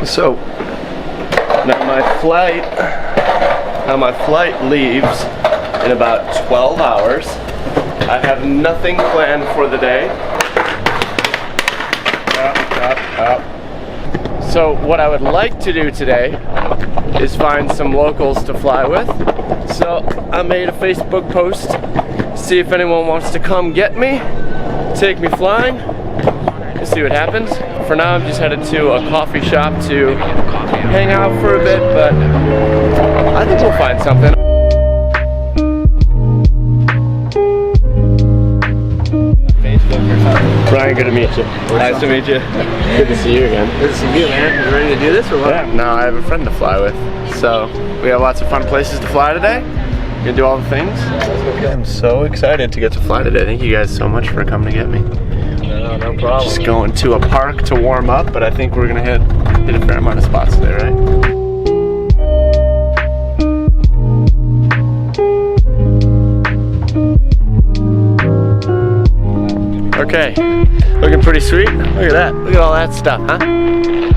So now my flight leaves in about 12 hours. I have nothing planned for the day. So what I would like to do today is find some locals to fly with. So I made a Facebook post, see if anyone wants to come get me, take me flying, and see what happens. For now I'm just headed to a coffee shop to hang out for a bit, but I think we'll find something. Brian, good to meet you. Nice to meet you. Good to see you again. Good to see you, man. You ready to do this or what? Yeah, no, I have a friend to fly with. So, we have lots of fun places to fly today. We're gonna do all the things. I'm so excited to get to fly today. Thank you guys so much for coming to get me. No problem. Just going to a park to warm up, but I think we're gonna hit a fair amount of spots today, right? Okay, looking pretty sweet. Look at that. Look at all that stuff, huh?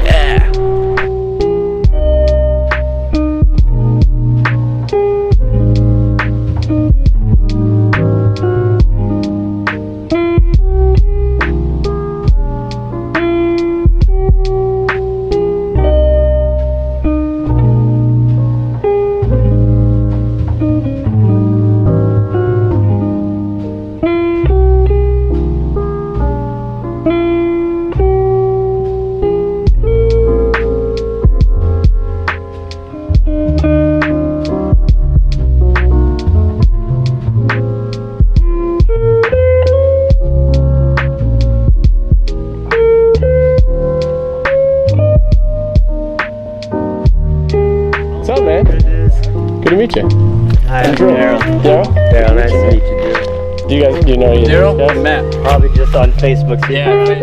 Yeah. Good to meet you. Hi, I'm Daryl. Daryl? Daryl, nice to meet you, Do Daryl. you know each other? Daryl? Matt. Probably just on Facebook. Yeah, right.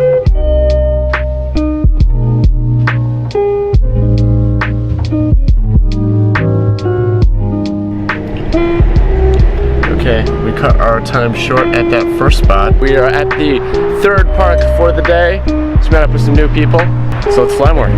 Okay, we cut our time short at that first spot. We are at the third park for the day. Just met up with some new people, so let's fly more.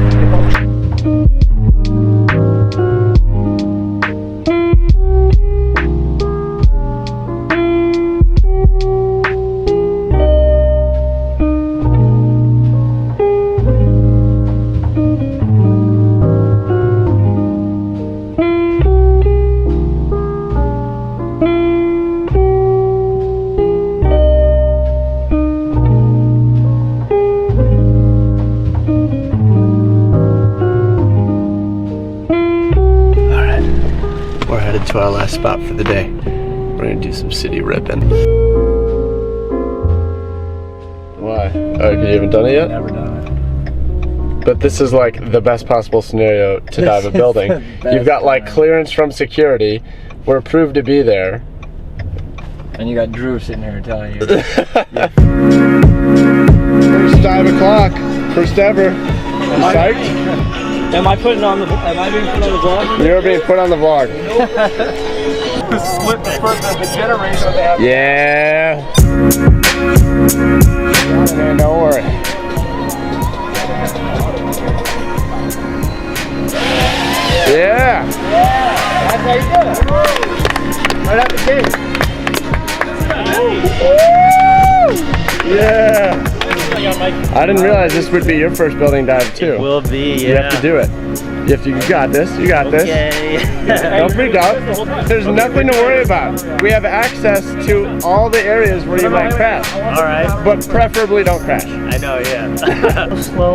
To our last spot for the day. We're gonna do some city ripping. Why? Oh, you haven't done it yet? Never done it. But this is like the best possible scenario to dive a building. You've got like clearance from security. We're approved to be there. And you got Drew sitting here telling you. First dive o'clock. First ever. Psyched? Am I being put on the vlog? You're being put on the vlog. Split the generation they have. Yeah. Man, don't worry. Yeah. That's how you do it. Right out the gate. Yeah. I didn't realize this would be your first building dive too. It will be, yeah. You have to do it. You got this. You got this. Don't freak out. There's nothing to worry about. We have access to all the areas where you might crash. All right. But preferably don't crash. I know, yeah. Slow.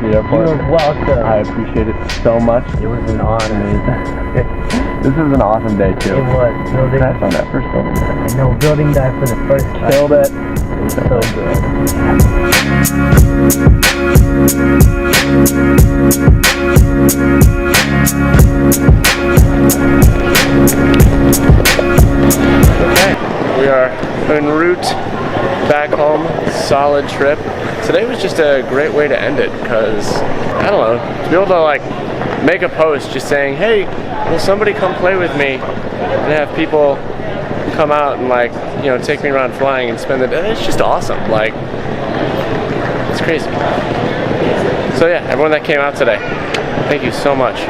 You're welcome. I appreciate it so much. It was an honor. This was an awesome day too. It was. Building. Congrats on that first building. I know, building that for the first time. Killed it. It was so good. Okay, we are en route back home. Solid trip. Today was just a great way to end it because, I don't know, to be able to like make a post just saying, hey, will somebody come play with me, and have people come out and like, you know, take me around flying and spend the day. It's just awesome. Like, it's crazy. So yeah, everyone that came out today, thank you so much.